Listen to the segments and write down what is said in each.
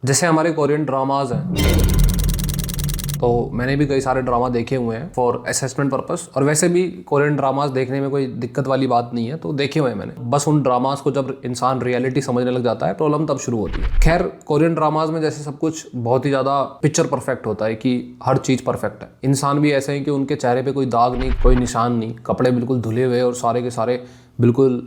जैसे हमारे Korean dramas हैं, तो मैंने भी कई सारे ड्रामा देखे हुए हैं फॉर असेसमेंट पर्पस, और वैसे भी कोरियन ड्रामास देखने में कोई दिक्कत वाली बात नहीं है, तो देखे हुए हैं मैंने। बस उन ड्रामास को जब इंसान रियलिटी समझने लग जाता है, प्रॉब्लम तब शुरू होती है। खैर, कोरियन ड्रामास में जैसे सब कुछ बहुत ही ज़्यादा पिक्चर परफेक्ट होता है कि हर चीज़ परफेक्ट है। इंसान भी ऐसे हैं कि उनके चेहरे पे कोई दाग नहीं, कोई निशान नहीं, कपड़े बिल्कुल धुले हुए और सारे के सारे बिल्कुल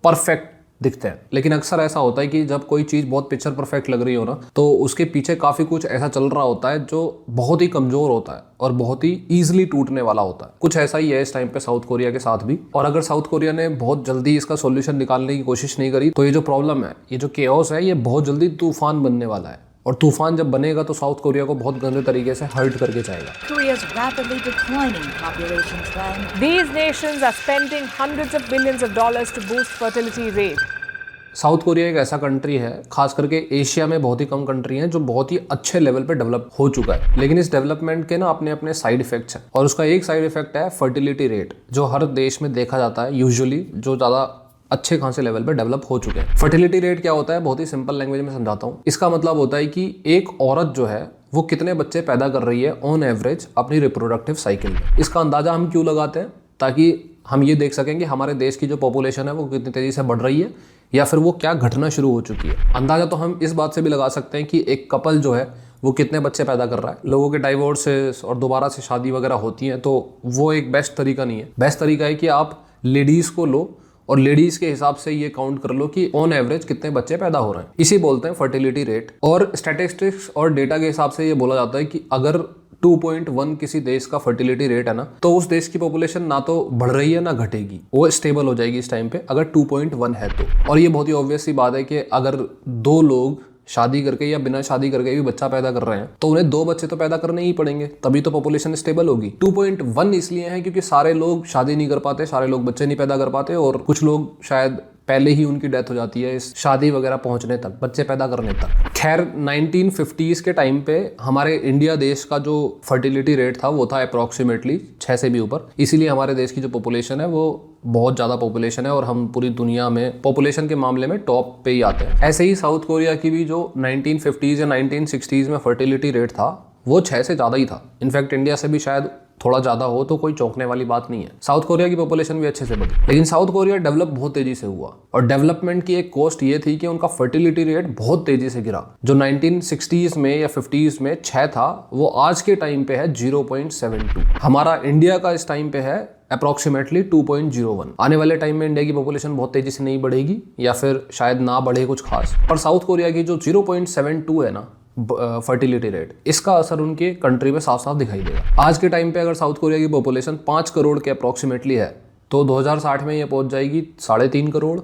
परफेक्ट दिखते हैं। लेकिन अक्सर ऐसा होता है कि जब कोई चीज़ बहुत पिक्चर परफेक्ट लग रही हो ना, तो उसके पीछे काफ़ी कुछ ऐसा चल रहा होता है जो बहुत ही कमज़ोर होता है और बहुत ही ईजिली टूटने वाला होता है। कुछ ऐसा ही है इस टाइम पे साउथ कोरिया के साथ भी। और अगर साउथ कोरिया ने बहुत जल्दी इसका सॉल्यूशन निकालने की कोशिश नहीं करी, तो ये जो प्रॉब्लम है, ये जो केओस है, ये बहुत जल्दी तूफान बनने वाला है। और तूफान जब बनेगा तो साउथ कोरिया को बहुत गंदे तरीके से हर्ट करके जाएगा। Korea's rapidly declining population trend. These nations are spending hundreds of billions of dollars to boost fertility rate. South Korea एक ऐसा कंट्री है, खास करके एशिया में बहुत ही कम कंट्री हैं जो बहुत ही अच्छे लेवल पे डेवलप हो चुका है। लेकिन इस डेवलपमेंट के ना अपने अपने साइड इफेक्ट्स हैं, और उसका एक साइड इफेक्ट है फर्टिलिटी रेट, जो हर देश में देखा जाता है यूजुअली, जो ज़्यादा अच्छे खासे लेवल पे डेवलप हो चुके हैं। फर्टिलिटी रेट क्या होता है, बहुत ही सिंपल लैंग्वेज में समझाता हूँ। इसका मतलब होता है कि एक औरत जो है वो कितने बच्चे पैदा कर रही है ऑन एवरेज अपनी रिप्रोडक्टिव साइकिल में। इसका अंदाजा हम क्यों लगाते हैं, ताकि हम ये देख सकें कि हमारे देश की जो पॉपुलेशन है वो कितनी तेजी से बढ़ रही है या फिर वो क्या घटना शुरू हो चुकी है। अंदाजा तो हम इस बात से भी लगा सकते हैं कि एक कपल जो है वो कितने बच्चे पैदा कर रहा है। लोगों के डाइवोर्सेस और दोबारा से शादी वगैरह होती हैं, तो वो एक बेस्ट तरीका नहीं है। बेस्ट तरीका है कि आप लेडीज़ को लो और लेडीज़ के हिसाब से ये काउंट कर लो कि ऑन एवरेज कितने बच्चे पैदा हो रहे हैं। इसी बोलते हैं फर्टिलिटी रेट। और स्टैटिस्टिक्स और डेटा के हिसाब से ये बोला जाता है कि अगर 2.1 किसी देश का फर्टिलिटी रेट है ना, तो उस देश की पॉपुलेशन ना तो बढ़ रही है ना घटेगी, वो स्टेबल हो जाएगी इस टाइम पे अगर 2.1 है तो। और ये बहुत ही ऑब्वियस सी बात है कि अगर दो लोग शादी करके या बिना शादी करके भी बच्चा पैदा कर रहे हैं, तो उन्हें 2 बच्चे तो पैदा करने ही पड़ेंगे, तभी तो पॉपुलेशन स्टेबल होगी। 2.1 इसलिए है क्योंकि सारे लोग शादी नहीं कर पाते, सारे लोग बच्चे नहीं पैदा कर पाते, और कुछ लोग शायद पहले ही उनकी डेथ हो जाती है इस शादी वगैरह पहुंचने तक, बच्चे पैदा करने तक। खैर, 1950s के टाइम पे हमारे इंडिया देश का जो फर्टिलिटी रेट था वो था अप्रॉक्सीमेटली 6 से भी ऊपर। इसीलिए हमारे देश की जो पॉपुलेशन है वो बहुत ज़्यादा पॉपुलेशन है, और हम पूरी दुनिया में पॉपुलेशन के मामले में टॉप पे ही आते हैं। ऐसे ही साउथ कोरिया की भी जो 1950s या 1960s में फर्टिलिटी रेट था वो 6 से ज़्यादा ही था। इनफैक्ट इंडिया से भी शायद थोड़ा ज़्यादा हो, तो कोई चौंकने वाली बात नहीं है। साउथ कोरिया की पॉपुलेशन भी अच्छे से बढ़ी, लेकिन साउथ कोरिया डेवलप बहुत तेजी से हुआ, और डेवलपमेंट की एक कॉस्ट ये थी कि उनका फर्टिलिटी रेट बहुत तेजी से गिरा। जो 1960s में या 50s में 6 था, वो आज के टाइम पे है 0.72। हमारा इंडिया का इस टाइम पे है अप्रॉक्सीमेटली 2.01। आने वाले टाइम में इंडिया की पॉपुलेशन बहुत तेजी से नहीं बढ़ेगी, या फिर शायद ना बढ़े कुछ खास। पर साउथ कोरिया की जो 0.72 है ना फर्टिलिटी रेट, इसका असर उनके कंट्री में साफ साफ दिखाई देगा। आज के टाइम पे अगर साउथ कोरिया की पॉपुलेशन 5 करोड़ के अप्रॉक्सीमेटली है, तो 2060 में ये पहुंच जाएगी 3.5 करोड़,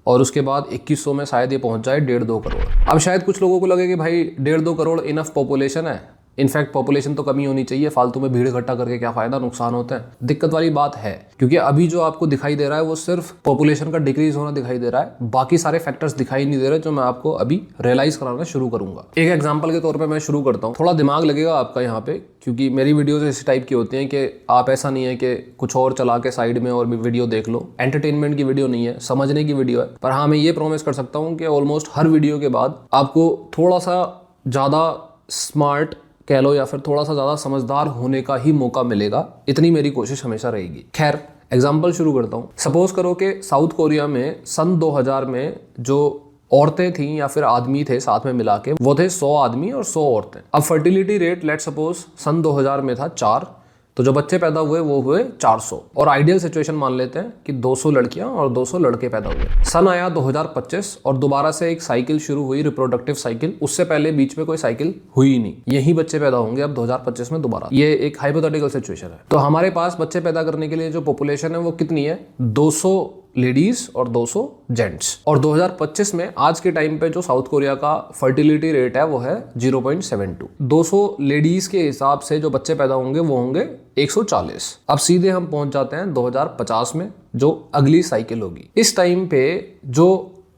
और उसके बाद 2100 में शायद ये पहुंच जाए 1.5-2 करोड़। अब शायद कुछ लोगों को लगे कि भाई 1.5-2 करोड़ इनफ पॉपुलेशन है, इनफैक्ट पॉपुलेशन तो कमी होनी चाहिए, फालतू में भीड़ इकट्ठा करके क्या फायदा, नुकसान होता है। दिक्कत वाली बात है, क्योंकि अभी जो आपको दिखाई दे रहा है वो सिर्फ पॉपुलेशन का डिक्रीज होना दिखाई दे रहा है, बाकी सारे फैक्टर्स दिखाई नहीं दे रहे, जो मैं आपको अभी रियलाइज कराना शुरू करूंगा। एक एग्जांपल के तौर पे मैं शुरू करता हूँ, थोड़ा दिमाग लगेगा आपका यहाँ पे, क्योंकि मेरी वीडियोज इस टाइप की होती हैं कि आप ऐसा नहीं है कि कुछ और चला के साइड में और भी वीडियो देख लो। एंटरटेनमेंट की वीडियो नहीं है, समझने की वीडियो है। पर हाँ, मैं ये प्रॉमिस कर सकता हूँ कि ऑलमोस्ट हर वीडियो के बाद आपको थोड़ा सा ज़्यादा स्मार्ट कह लो या फिर थोड़ा सा ज़्यादा समझदार होने का ही मौका मिलेगा, इतनी मेरी कोशिश हमेशा रहेगी। खैर, एग्जाम्पल शुरू करता हूँ। सपोज करो कि साउथ कोरिया में सन 2000 में जो औरतें थीं या फिर आदमी थे साथ में मिला के, वो थे 100 आदमी और 100 औरतें। अब फर्टिलिटी रेट लेट सपोज सन 2000 में था 4, तो जो बच्चे पैदा हुए वो हुए 400। और आइडियल सिचुएशन मान लेते हैं कि 200 लड़कियां और 200 लड़के पैदा हुए। सन आया 2025 और दोबारा से एक साइकिल शुरू हुई, रिप्रोडक्टिव साइकिल। उससे पहले बीच में कोई साइकिल हुई ही नहीं, यही बच्चे पैदा होंगे अब 2025 में दोबारा। ये एक हाइपोथेटिकल सिचुएशन है। तो हमारे पास बच्चे पैदा करने के लिए जो पॉपुलेशन है वो कितनी है, 200 लेडीज और 200 जेंट्स। और 2025 में आज के टाइम पे जो साउथ कोरिया का फर्टिलिटी रेट है वो है 0.72। 200 लेडीज के हिसाब से जो बच्चे पैदा होंगे वो होंगे 140। अब सीधे हम पहुंच जाते हैं 2050 में, जो अगली साइकिल होगी। इस टाइम पे जो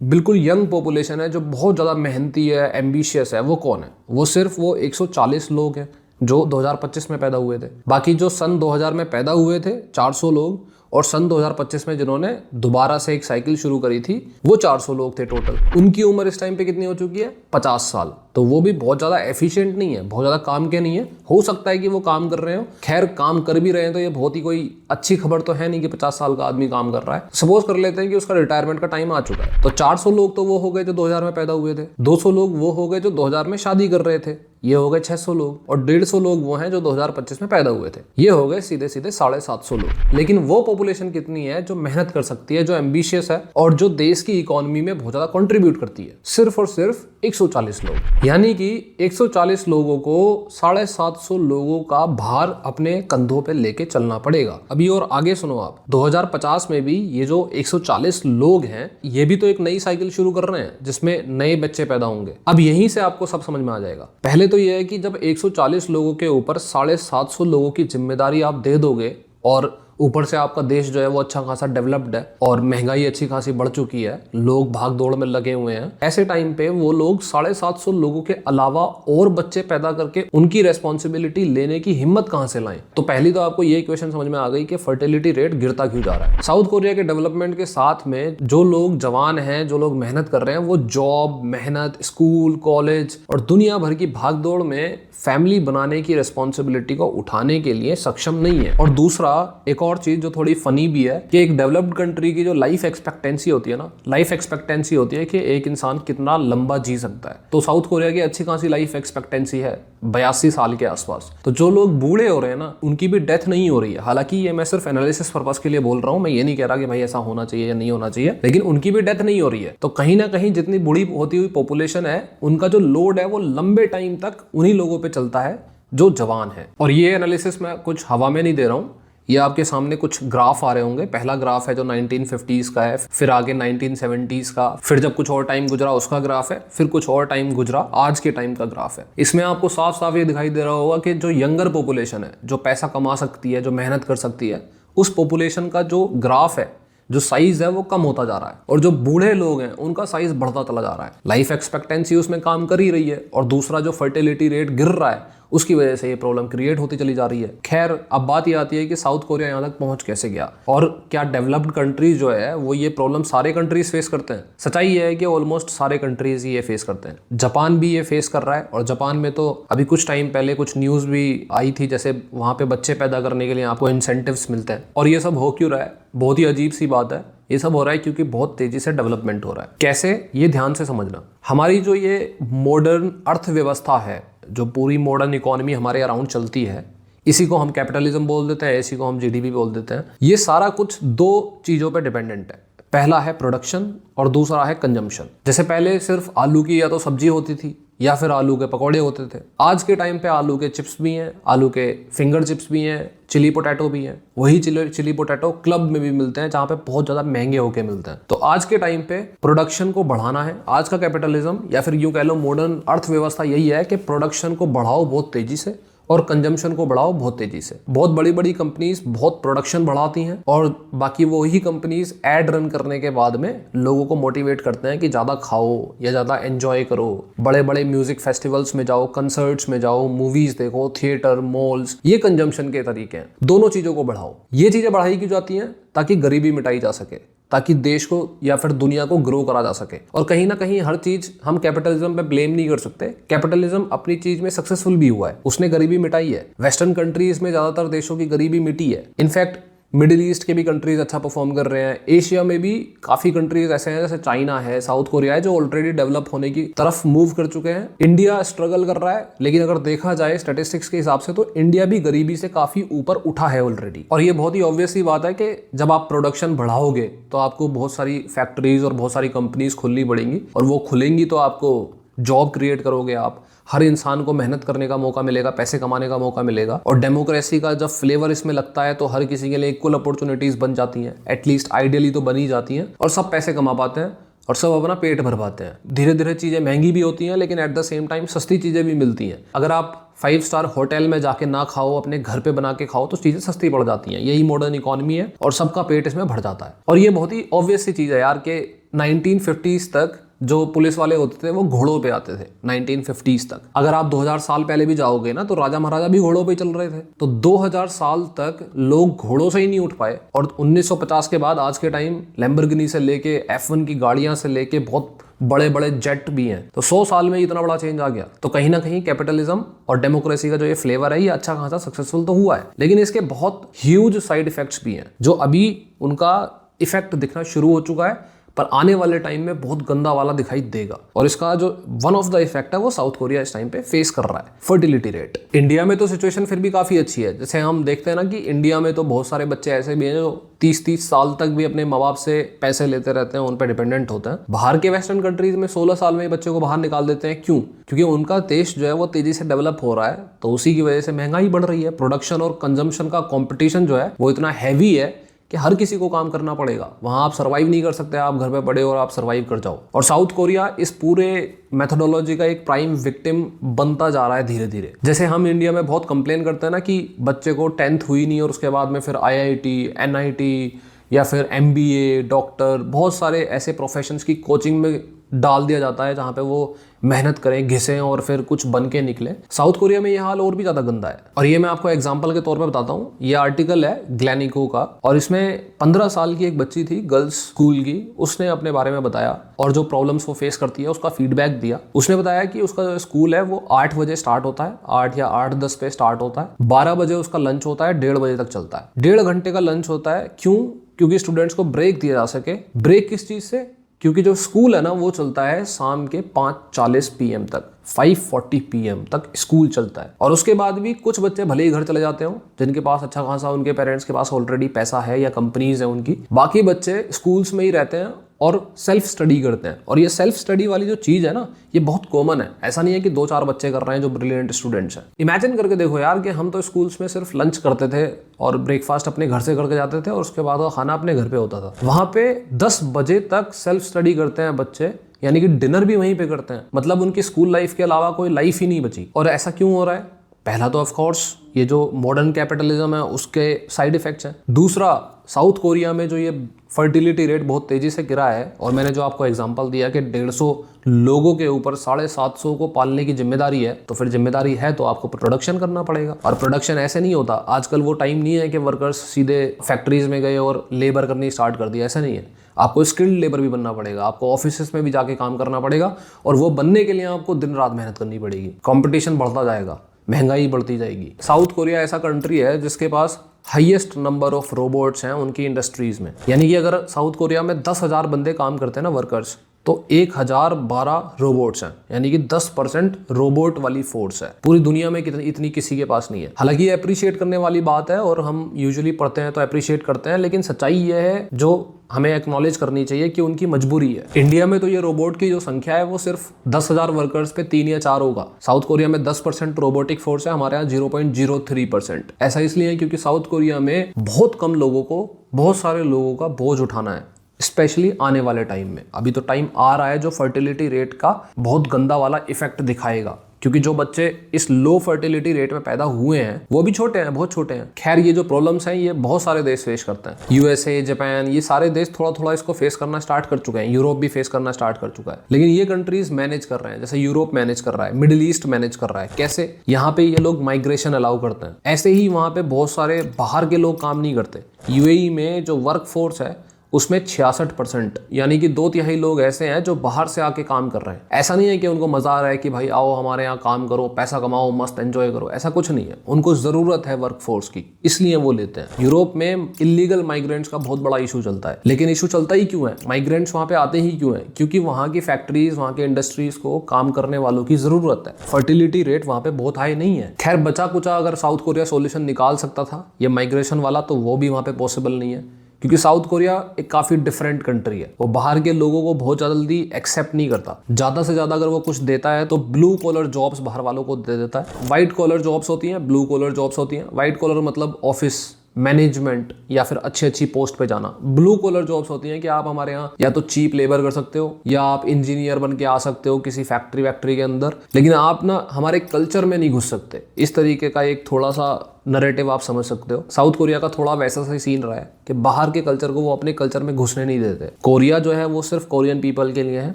बिल्कुल यंग पॉपुलेशन है, जो बहुत ज़्यादा मेहनती है, एम्बिशियस है, वो कौन है? वो सिर्फ वो 140 लोग हैं जो 2025 में पैदा हुए थे। बाकी जो सन 2000 में पैदा हुए थे 400 लोग, और सन 2025 में जिन्होंने दोबारा से एक साइकिल शुरू करी थी वो 400 लोग थे टोटल। उनकी उम्र इस टाइम पे कितनी हो चुकी है? 50 साल। तो वो भी बहुत ज़्यादा एफिशिएंट नहीं है, बहुत ज़्यादा काम के नहीं है। हो सकता है कि वो काम कर रहे हो, खैर काम कर भी रहे हैं तो ये बहुत ही कोई अच्छी खबर तो है नहीं कि 50 साल का आदमी काम कर रहा है। सपोज कर लेते हैं कि उसका रिटायरमेंट का टाइम आ चुका है, तो 400 लोग तो वो हो गए जो 2000 में पैदा हुए थे, 200 लोग वो हो गए जो 2000 में शादी कर रहे थे, ये हो गए 600 लोग, और 150 लोग वो हैं जो 2025 में पैदा हुए थे, ये हो गए सीधे सीधे 750 लोग। लेकिन वो पॉपुलेशन कितनी है जो मेहनत कर सकती है, जो एम्बिशियस है और जो देश की इकोनॉमी में बहुत ज्यादा कंट्रीब्यूट करती है? सिर्फ और सिर्फ 140 लोग। यानी कि 140 लोगों को 750 लोगों का भार अपने कंधों पे लेके चलना पड़ेगा। अभी और आगे सुनो आप, 2050 में भी ये जो 140 लोग हैं ये भी तो एक नई साइकिल शुरू कर रहे हैं जिसमें नए बच्चे पैदा होंगे। अब यहीं से आपको सब समझ में आ जाएगा। पहले तो यह है कि जब 140 लोगों के ऊपर 750 लोगों की जिम्मेदारी आप दे दोगे और ऊपर से आपका देश जो है वो अच्छा खासा डेवलप्ड है और महंगाई अच्छी खासी बढ़ चुकी है, लोग भाग दौड़ में लगे हुए हैं, ऐसे टाइम पे वो लोग 750 लोगों के अलावा और बच्चे पैदा करके उनकी रेस्पॉन्सिबिलिटी लेने की हिम्मत कहां से लाएं? तो पहली तो आपको ये इक्वेशन समझ में आ गई कि फर्टिलिटी रेट गिरता क्यों जा रहा है। साउथ कोरिया के डेवलपमेंट के साथ में जो लोग जवान हैं, जो लोग मेहनत कर रहे हैं, वो जॉब, मेहनत, स्कूल, कॉलेज और दुनिया भर की भाग दौड़ में फैमिली बनाने की रेस्पॉन्सिबिलिटी को उठाने के लिए सक्षम नहीं है। और दूसरा एक और चीज जो थोड़ी फनी भी है कि एक डेवलप्ड कंट्री की जो लाइफ एक्सपेक्टेंसी होती है ना, लाइफ एक्सपेक्टेंसी होती है कि एक इंसान कितना लंबा जी सकता है। तो साउथ कोरिया की अच्छी खासी लाइफ एक्सपेक्टेंसी है 82 साल के आसपास। तो जो लोग बूढ़े हो रहे हैं ना, उनकी भी डेथ नहीं हो रही है। हालांकि ये मैं सिर्फ एनालिसिस पर्पस के लिए बोल रहा हूँ, मैं ये नहीं कह रहा कि भाई ऐसा होना चाहिए या नहीं होना चाहिए, लेकिन उनकी भी डेथ नहीं हो रही है। तो कहीं ना कहीं जितनी बूढ़ी होती हुई पॉपुलेशन है, उनका जो लोड है वो लंबे टाइम तक उन्हीं लोगों पे चलता है जो जवान है। और ये एनालिसिस मैं कुछ हवा में नहीं दे रहा हूँ, ये आपके सामने कुछ ग्राफ आ रहे होंगे। पहला ग्राफ है जो 1950s का है, फिर आगे 1970s का, फिर जब कुछ और टाइम गुजरा उसका ग्राफ है, फिर कुछ और टाइम गुजरा आज के टाइम का ग्राफ है। इसमें आपको साफ साफ ये दिखाई दे रहा होगा कि जो यंगर पॉपुलेशन है, जो पैसा कमा सकती है, जो मेहनत कर सकती है, उस पॉपुलेशन का जो ग्राफ है, जो साइज है वो कम होता जा रहा है, और जो बूढ़े लोग हैं उनका साइज बढ़ता चला जा रहा है। लाइफ एक्सपेक्टेंसी उसमें काम कर ही रही है, और दूसरा जो फर्टिलिटी रेट गिर रहा है उसकी वजह से ये प्रॉब्लम क्रिएट होती चली जा रही है। खैर अब बात ये आती है कि साउथ कोरिया यहाँ तक पहुंच कैसे गया, और क्या डेवलप्ड कंट्रीज जो है वो ये प्रॉब्लम सारे कंट्रीज फेस करते हैं? सच्चाई ये है कि ऑलमोस्ट सारे कंट्रीज ही ये फेस करते हैं। जापान भी ये फेस कर रहा है, और जापान में तो अभी कुछ टाइम पहले कुछ न्यूज भी आई थी, जैसे वहां पे बच्चे पैदा करने के लिए आपको इंसेंटिव्स मिलते हैं। और ये सब हो क्यों रहा है? बहुत ही अजीब सी बात है। ये सब हो रहा है क्योंकि बहुत तेजी से डेवलपमेंट हो रहा है। कैसे? ये ध्यान से समझना। हमारी जो ये मॉडर्न अर्थव्यवस्था है, जो पूरी मॉडर्न इकोनॉमी हमारे अराउंड चलती है, इसी को हम कैपिटलिज्म बोल देते हैं, इसी को हम जीडीपी बोल देते हैं। ये सारा कुछ दो चीजों पे डिपेंडेंट है। पहला है प्रोडक्शन और दूसरा है कंजम्पशन। जैसे पहले सिर्फ आलू की या तो सब्जी होती थी या फिर आलू के पकौड़े होते थे। आज के टाइम पे आलू के चिप्स भी हैं, आलू के फिंगर चिप्स भी हैं, चिली पोटैटो भी हैं। वही चिली पोटैटो क्लब में भी मिलते हैं जहाँ पे बहुत ज्यादा महंगे होके मिलते हैं। तो आज के टाइम पे प्रोडक्शन को बढ़ाना है। आज का कैपिटलिज्म या फिर यूं कह लो मॉडर्न अर्थव्यवस्था यही है कि प्रोडक्शन को बढ़ाओ बहुत तेजी से और कंजम्पशन को बढ़ाओ बहुत तेजी से। बहुत बड़ी बड़ी कंपनीज बहुत प्रोडक्शन बढ़ाती हैं, और बाकी वो ही कंपनीज एड रन करने के बाद में लोगों को मोटिवेट करते हैं कि ज़्यादा खाओ या ज़्यादा एंजॉय करो, बड़े बड़े म्यूजिक फेस्टिवल्स में जाओ, कंसर्ट्स में जाओ, मूवीज देखो, थिएटर, मॉल्स। ये कंजम्पशन के तरीके हैं। दोनों चीज़ों को बढ़ाओ। ये चीज़ें बढ़ाई क्यों जाती हैं? ताकि गरीबी मिटाई जा सके, ताकि देश को या फिर दुनिया को ग्रो करा जा सके। और कहीं ना कहीं हर चीज हम कैपिटलिज्म पे ब्लेम नहीं कर सकते। कैपिटलिज्म अपनी चीज में सक्सेसफुल भी हुआ है, उसने गरीबी मिटाई है। वेस्टर्न कंट्रीज में ज्यादातर देशों की गरीबी मिटी है। इनफैक्ट मिडिल ईस्ट के भी कंट्रीज अच्छा परफॉर्म कर रहे हैं। एशिया में भी काफी कंट्रीज ऐसे हैं जैसे चाइना है, साउथ कोरिया है, जो ऑलरेडी डेवलप होने की तरफ मूव कर चुके हैं। इंडिया स्ट्रगल कर रहा है, लेकिन अगर देखा जाए स्टैटिस्टिक्स के हिसाब से तो इंडिया भी गरीबी से काफी ऊपर उठा है ऑलरेडी। और ये बहुत ही ऑब्वियस सी बात है कि जब आप प्रोडक्शन बढ़ाओगे तो आपको बहुत सारी फैक्ट्रीज और बहुत सारी कंपनीज खुलनी पड़ेंगी, और वो खुलेंगी तो आपको जॉब क्रिएट करोगे आप। हर इंसान को मेहनत करने का मौका मिलेगा, पैसे कमाने का मौका मिलेगा, और डेमोक्रेसी का जब फ्लेवर इसमें लगता है तो हर किसी के लिए इक्वल अपॉर्चुनिटीज बन जाती हैं। एटलीस्ट आइडियली तो बनी जाती हैं, और सब पैसे कमा पाते हैं और सब अपना पेट भर पाते हैं। धीरे धीरे चीजें महंगी भी होती हैं, लेकिन एट द सेम टाइम सस्ती चीजें भी मिलती हैं। अगर आप 5 स्टार होटल में जाके ना खाओ, अपने घर पे बना के खाओ, तो चीजें सस्ती पड़ जाती हैं। यही मॉडर्न इकोनॉमी है, और सबका पेट इसमें भर जाता है। और ये बहुत ही ऑब्वियस सी चीज है यार कि 1950s तक जो पुलिस वाले होते थे वो घोड़ों पे आते थे 1950s तक। अगर आप 2000 साल पहले भी जाओगे ना तो राजा महाराजा भी घोड़ों पे चल रहे थे। तो 2000 साल तक लोग घोड़ों से ही नहीं उठ पाए, और 1950 के बाद आज के टाइम लैम्बोर्गिनी से लेके F1 की गाड़ियां से लेके बहुत बड़े बड़े जेट भी हैं। तो 100 साल में इतना बड़ा चेंज आ गया। तो कहीं ना कहीं कैपिटलिज्म और डेमोक्रेसी का जो ये फ्लेवर है ये अच्छा खासा सक्सेसफुल तो हुआ है, लेकिन इसके बहुत ह्यूज साइड इफेक्ट्स भी हैं जो अभी उनका इफेक्ट दिखना शुरू हो चुका है, पर आने वाले टाइम में बहुत गंदा वाला दिखाई देगा। और इसका जो वन ऑफ द इफेक्ट है वो साउथ कोरिया इस टाइम पे फेस कर रहा है, फर्टिलिटी रेट। इंडिया में तो सिचुएशन फिर भी काफी अच्छी है। जैसे हम देखते हैं ना कि इंडिया में तो बहुत सारे बच्चे ऐसे भी हैं जो 30-30 साल तक भी अपने माँ बाप से पैसे लेते रहते हैं, उन पर डिपेंडेंट होते हैं। बाहर के वेस्टर्न कंट्रीज में 16 साल में ही बच्चों को बाहर निकाल देते हैं। क्यों? क्योंकि उनका देश जो है वो तेजी से डेवलप हो रहा है, तो उसी की वजह से महंगाई बढ़ रही है। प्रोडक्शन और कंजम्पशन का कॉम्पिटिशन जो है वो इतना हैवी है कि हर किसी को काम करना पड़ेगा। वहां आप सर्वाइव नहीं कर सकते, आप घर पे पड़े और आप सर्वाइव कर जाओ। और साउथ कोरिया इस पूरे मेथोडोलॉजी का एक प्राइम विक्टिम बनता जा रहा है धीरे धीरे। जैसे हम इंडिया में बहुत कंप्लेन करते हैं ना कि बच्चे को 10th हुई नहीं और उसके बाद में फिर IIT, NIT या फिर MBA, डॉक्टर, बहुत सारे ऐसे प्रोफेशंस की कोचिंग में डाल दिया जाता है जहाँ पे वो मेहनत करें, घिसें और फिर कुछ बन के निकले। साउथ कोरिया में ये हाल और भी ज़्यादा गंदा है। और ये मैं आपको एग्जांपल के तौर पे बताता हूँ। ये आर्टिकल है ग्लैनिको का, और इसमें 15 साल की एक बच्ची थी गर्ल्स स्कूल की, उसने अपने बारे में बताया और जो प्रॉब्लम्स वो फेस करती है उसका फीडबैक दिया। उसने बताया कि उसका जो स्कूल है वो 8 बजे स्टार्ट होता है, 8 या 8:10 पे स्टार्ट होता है, 12 बजे उसका लंच होता है, 1:30 बजे तक चलता है। 1.5 घंटे का लंच होता है। क्यों? क्योंकि स्टूडेंट्स को ब्रेक दिया जा सके। ब्रेक किस चीज़ से? क्योंकि जो स्कूल है ना वो चलता है शाम के 5:40 PM तक, 5:40 PM तक स्कूल चलता है। और उसके बाद भी कुछ बच्चे भले ही घर चले जाते हो जिनके पास अच्छा खासा उनके पेरेंट्स के पास ऑलरेडी पैसा है या कंपनीज है उनकी, बाकी बच्चे स्कूल्स में ही रहते हैं और सेल्फ स्टडी करते हैं। और ये सेल्फ स्टडी वाली जो चीज़ है ना ये बहुत कॉमन है। ऐसा नहीं है कि 2-4 बच्चे कर रहे हैं जो ब्रिलियंट स्टूडेंट्स हैं। इमेजिन करके देखो यार कि हम तो स्कूल्स में सिर्फ लंच करते थे और ब्रेकफास्ट अपने घर से करके जाते थे और उसके बाद खाना अपने घर पे होता था। वहाँ पे 10 बजे तक सेल्फ स्टडी करते हैं बच्चे, यानी कि डिनर भी वहीं पे करते हैं। मतलब उनकी स्कूल लाइफ के अलावा कोई लाइफ ही नहीं बची। और ऐसा क्यों हो रहा है? पहला तो ऑफ कोर्स ये जो मॉडर्न कैपिटलिज्म है उसके साइड इफेक्ट्स हैं। दूसरा, साउथ कोरिया में जो ये फर्टिलिटी रेट बहुत तेजी से गिरा है, और मैंने जो आपको एग्जांपल दिया कि 150 लोगों के ऊपर 750 को पालने की जिम्मेदारी है, तो फिर जिम्मेदारी है तो आपको प्रोडक्शन करना पड़ेगा। और प्रोडक्शन ऐसे नहीं होता। आजकल वो टाइम नहीं है कि वर्कर्स सीधे फैक्ट्रीज में गए और लेबर करनी स्टार्ट कर दिया, ऐसा नहीं है। आपको स्किल्ड लेबर भी बनना पड़ेगा, आपको ऑफिस में भी जाके काम करना पड़ेगा, और वो बनने के लिए आपको दिन रात मेहनत करनी पड़ेगी। कंपटीशन बढ़ता जाएगा, महंगाई बढ़ती जाएगी। साउथ कोरिया ऐसा कंट्री है जिसके पास हाईएस्ट नंबर ऑफ रोबोट्स हैं उनकी इंडस्ट्रीज में। यानी कि अगर साउथ कोरिया में 10,000 बंदे काम करते हैं ना वर्कर्स, तो 1012 रोबोट्स हैं, यानी कि 10% रोबोट वाली फोर्स है। पूरी दुनिया में इतनी किसी के पास नहीं है। हालांकि ये अप्रिशिएट करने वाली बात है और हम यूजुअली पढ़ते हैं तो अप्रिशिएट करते हैं, लेकिन सच्चाई ये है जो हमें एक्नॉलेज करनी चाहिए कि उनकी मजबूरी है। इंडिया में तो ये रोबोट की जो संख्या है वो सिर्फ 10,000 वर्कर्स पे 3 या 4 होगा। साउथ कोरिया में 10% रोबोटिक फोर्स है, हमारे यहाँ 0.03%। ऐसा इसलिए है क्योंकि साउथ कोरिया में बहुत कम लोगों को बहुत सारे लोगों का बोझ उठाना है, स्पेशली आने वाले टाइम में। अभी तो टाइम आ रहा है जो फर्टिलिटी रेट का बहुत गंदा वाला इफेक्ट दिखाएगा, क्योंकि जो बच्चे इस लो फर्टिलिटी रेट में पैदा हुए हैं वो भी छोटे हैं, बहुत छोटे हैं। खैर ये जो प्रॉब्लम्स हैं ये बहुत सारे देश फेस करते हैं। USA, जापान, ये सारे देश थोड़ा थोड़ा इसको फेस करना स्टार्ट कर चुके हैं। यूरोप भी फेस करना स्टार्ट कर चुका है, लेकिन ये कंट्रीज मैनेज कर रहे हैं। जैसे यूरोप मैनेज कर रहा है, मिडिल ईस्ट मैनेज कर रहा है। कैसे? यहाँ पे ये लोग माइग्रेशन अलाउ करते हैं। ऐसे ही वहाँ पे बहुत सारे बाहर के लोग काम नहीं करते। UAE में जो वर्क फोर्स है उसमें 66% यानी कि 2/3 लोग ऐसे हैं जो बाहर से आके काम कर रहे हैं। ऐसा नहीं है कि उनको मजा आ रहा है कि भाई आओ हमारे यहाँ काम करो, पैसा कमाओ, मस्त एंजॉय करो, ऐसा कुछ नहीं है। उनको जरूरत है वर्क फोर्स की, इसलिए वो लेते हैं। यूरोप में इलीगल माइग्रेंट्स का बहुत बड़ा इशू चलता है, लेकिन इशू चलता ही क्यों है? माइग्रेंट्स वहाँ पे आते ही क्यों है? क्योंकि वहाँ की फैक्ट्रीज, वहाँ के इंडस्ट्रीज को काम करने वालों की जरूरत है। फर्टिलिटी रेट वहाँ पे बहुत हाई नहीं है। खैर बचा कुचा अगर साउथ कोरिया सोल्यूशन निकाल सकता था ये माइग्रेशन वाला, तो वो भी वहाँ पे पॉसिबल नहीं है, क्योंकि साउथ कोरिया एक काफी डिफरेंट कंट्री है। वो बाहर के लोगों को बहुत जल्दी एक्सेप्ट नहीं करता। ज्यादा से ज्यादा अगर वो कुछ देता है तो ब्लू कॉलर जॉब्स बाहर वालों को दे देता है। व्हाइट कॉलर जॉब्स होती हैं, ब्लू कॉलर जॉब्स होती हैं। व्हाइट कॉलर मतलब ऑफिस मैनेजमेंट या फिर अच्छी अच्छी पोस्ट पे जाना। ब्लू कॉलर जॉब्स होती हैं कि आप हमारे यहाँ या तो चीप लेबर कर सकते हो या आप इंजीनियर बन के आ सकते हो किसी फैक्ट्री के अंदर, लेकिन आप ना हमारे कल्चर में नहीं घुस सकते। इस तरीके का एक थोड़ा सा नैरेटिव आप समझ सकते हो। साउथ कोरिया का थोड़ा वैसा सा सीन रहा है कि बाहर के कल्चर को वो अपने कल्चर में घुसने नहीं देते। कोरिया जो है वो सिर्फ कोरियन पीपल के लिए है,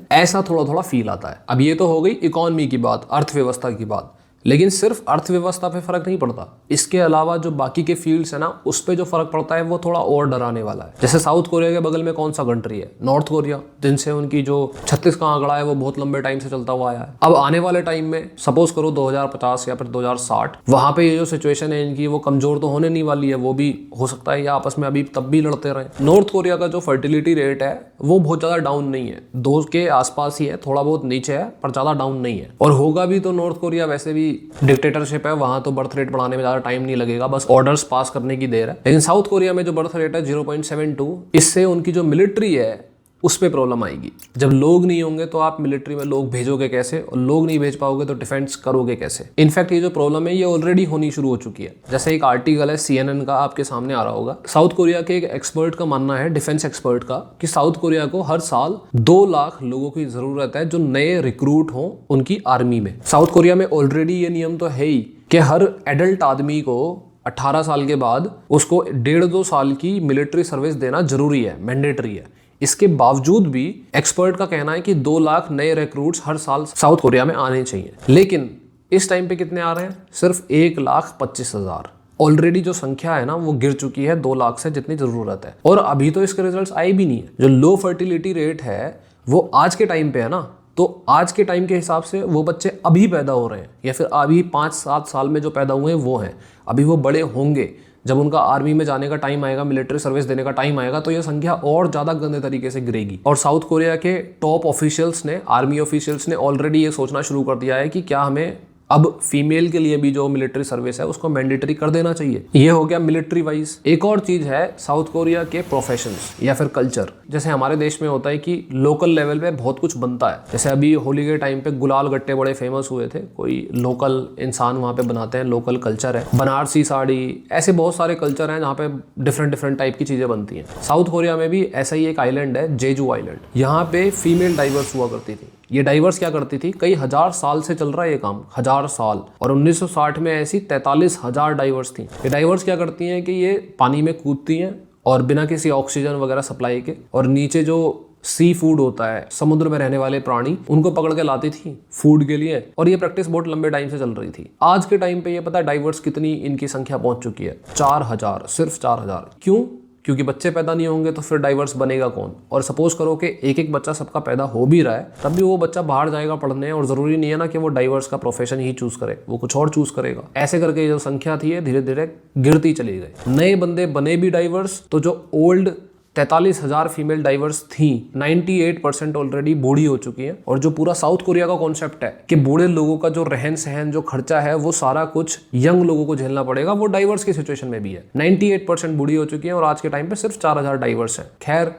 ऐसा थोड़ा थोड़ा फील आता है। अब ये तो हो गई इकोनॉमी की बात, अर्थव्यवस्था की बात, लेकिन सिर्फ अर्थव्यवस्था पे फर्क नहीं पड़ता। इसके अलावा जो बाकी के फील्ड्स है ना, उस पे जो फर्क पड़ता है वो थोड़ा और डराने वाला है। जैसे साउथ कोरिया के बगल में कौन सा कंट्री है? नॉर्थ कोरिया, जिनसे उनकी जो 36 का आंकड़ा है वो बहुत लंबे टाइम से चलता हुआ आया है। अब आने वाले टाइम में सपोज करो 2050 या फिर 2060, वहां पे ये जो सिचुएशन है इनकी वो कमजोर तो होने नहीं वाली है, वो भी हो सकता है या आपस में अभी तब भी लड़ते रहे। नॉर्थ कोरिया का जो फर्टिलिटी रेट है वो बहुत ज्यादा डाउन नहीं है, 2 के आसपास ही है, थोड़ा बहुत नीचे है पर ज्यादा डाउन नहीं है। और होगा भी तो नॉर्थ कोरिया वैसे भी डिक्टेटरशिप है, वहां तो बर्थ रेट बढ़ाने में ज्यादा टाइम नहीं लगेगा, बस ऑर्डर्स पास करने की देर है। लेकिन साउथ कोरिया में जो बर्थ रेट है 0.72, इससे उनकी जो मिलिट्री है उस पे प्रॉब्लम आएगी। जब लोग नहीं होंगे तो आप मिलिट्री में लोग भेजोगे कैसे, और लोग नहीं भेज पाओगे तो डिफेंस करोगे कैसे। इनफैक्ट ये जो प्रॉब्लम है ये ऑलरेडी होनी शुरू हो चुकी है। जैसे एक आर्टिकल है CNN का, आपके सामने आ रहा होगा। साउथ कोरिया के एक एक्सपर्ट का मानना है, डिफेंस एक्सपर्ट का, कि साउथ कोरिया को हर साल 2 लाख लोगों की जरूरत है जो नए रिक्रूट हों उनकी आर्मी में। साउथ कोरिया में ऑलरेडी ये नियम तो है ही कि हर एडल्ट आदमी को 18 साल के बाद उसको 1.5-2 साल की मिलिट्री सर्विस देना जरूरी है, मैंडेटरी है। इसके बावजूद भी एक्सपर्ट का कहना है कि 2 लाख नए रिक्रूट्स हर साल साउथ कोरिया में आने चाहिए। लेकिन इस टाइम पे कितने आ रहे हैं? सिर्फ 1,25,000। ऑलरेडी जो संख्या है ना वो गिर चुकी है 2 लाख से जितनी जरूरत है, और अभी तो इसके रिजल्ट्स आए भी नहीं है। जो लो फर्टिलिटी रेट है वो आज के टाइम पे है ना, तो आज के टाइम के हिसाब से वो बच्चे अभी पैदा हो रहे हैं या फिर अभी 5-7 साल में जो पैदा हुए हैं वो हैं। अभी वो बड़े होंगे, जब उनका आर्मी में जाने का टाइम आएगा, मिलिट्री सर्विस देने का टाइम आएगा, तो ये संख्या और ज़्यादा गंदे तरीके से गिरेगी। और साउथ कोरिया के टॉप ऑफिशियल्स ने, आर्मी ऑफिशियल्स ने ऑलरेडी ये सोचना शुरू कर दिया है कि क्या हमें अब फीमेल के लिए भी जो मिलिट्री सर्विस है उसको मैंडेटरी कर देना चाहिए। ये हो गया मिलिट्री वाइज। एक और चीज है साउथ कोरिया के प्रोफेशंस या फिर कल्चर। जैसे हमारे देश में होता है कि लोकल लेवल पे बहुत कुछ बनता है, जैसे अभी होली के टाइम पे गुलाल गट्टे बड़े फेमस हुए थे, कोई लोकल इंसान वहाँ पे बनाते हैं, लोकल कल्चर है। बनारसी साड़ी, ऐसे बहुत सारे कल्चर हैं जहाँ पे डिफरेंट टाइप की चीजें बनती हैं। साउथ कोरिया में भी ऐसा ही एक आइलैंड है, जेजू आइलैंड। यहाँ पे फीमेल डाइवर्स हुआ करती थी। ये डाइवर्स क्या करती थी, कई हजार साल से चल रहा है ये काम, 1000 साल, और 1960 में ऐसी 43,000 डाइवर्स थी। ये डाइवर्स क्या करती हैं कि ये पानी में कूदती हैं और बिना किसी ऑक्सीजन वगैरह सप्लाई के, और नीचे जो सी फूड होता है, समुद्र में रहने वाले प्राणी, उनको पकड़ के लाती थी फूड के लिए। और ये प्रैक्टिस बहुत लंबे टाइम से चल रही थी। आज के टाइम पे ये पता है डाइवर्स कितनी इनकी संख्या पहुंच चुकी है? 4000, सिर्फ 4000। क्यों? क्योंकि बच्चे पैदा नहीं होंगे तो फिर डाइवर्स बनेगा कौन? और सपोज करो कि एक बच्चा सबका पैदा हो भी रहा है, तब भी वो बच्चा बाहर जाएगा पढ़ने, और जरूरी नहीं है ना कि वो डाइवर्स का प्रोफेशन ही चूज करे, वो कुछ और चूज करेगा। ऐसे करके जो संख्या थी धीरे धीरे गिरती चली गई। नए बंदे बने भी डाइवर्स, तो जो ओल्ड 43,000 फीमेल डाइवर्स थी, 98% ऑलरेडी बूढ़ी हो चुकी हैं। और जो पूरा साउथ कोरिया का कॉन्सेप्ट है कि बूढ़े लोगों का जो रहन सहन, जो खर्चा है, वो सारा कुछ यंग लोगों को झेलना पड़ेगा, वो डाइवर्स की सिचुएशन में भी है। 98% बूढ़ी हो चुकी है और आज के टाइम पे सिर्फ 4000 डाइवर्स हैं। खैर,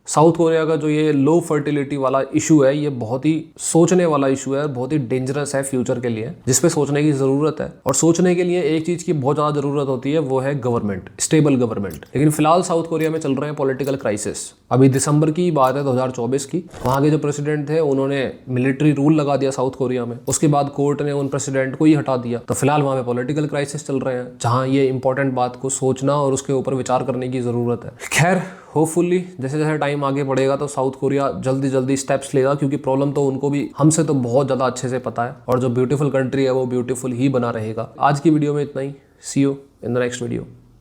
साउथ कोरिया का जो ये लो फर्टिलिटी वाला इशू है, ये बहुत ही सोचने वाला इशू है, बहुत ही डेंजरस है फ्यूचर के लिए, जिसपे सोचने की जरूरत है। और सोचने के लिए एक चीज की बहुत ज्यादा जरूरत होती है, वो है गवर्नमेंट, स्टेबल गवर्नमेंट। लेकिन फिलहाल साउथ कोरिया में चल रहे हैं पॉलिटिकल क्राइसिस। अभी दिसंबर की बात है 2024 की, वहां के जो प्रेसिडेंट थे उन्होंने मिलिट्री रूल लगा दिया साउथ कोरिया में। उसके बाद कोर्ट ने उन प्रेसिडेंट को ही हटा दिया। तो फिलहाल वहां पे पॉलिटिकल क्राइसिस चल रहे हैं, जहां ये इंपॉर्टेंट बात को सोचना और उसके ऊपर विचार करने की जरूरत है। खैर, होपफुली जैसे जैसे टाइम आगे बढ़ेगा तो साउथ कोरिया जल्दी स्टेप्स लेगा, क्योंकि प्रॉब्लम तो उनको भी हमसे तो बहुत ज़्यादा अच्छे से पता है, और जो ब्यूटीफुल कंट्री है वो ब्यूटीफुल ही बना रहेगा। आज की वीडियो में इतना ही। See you in the next video.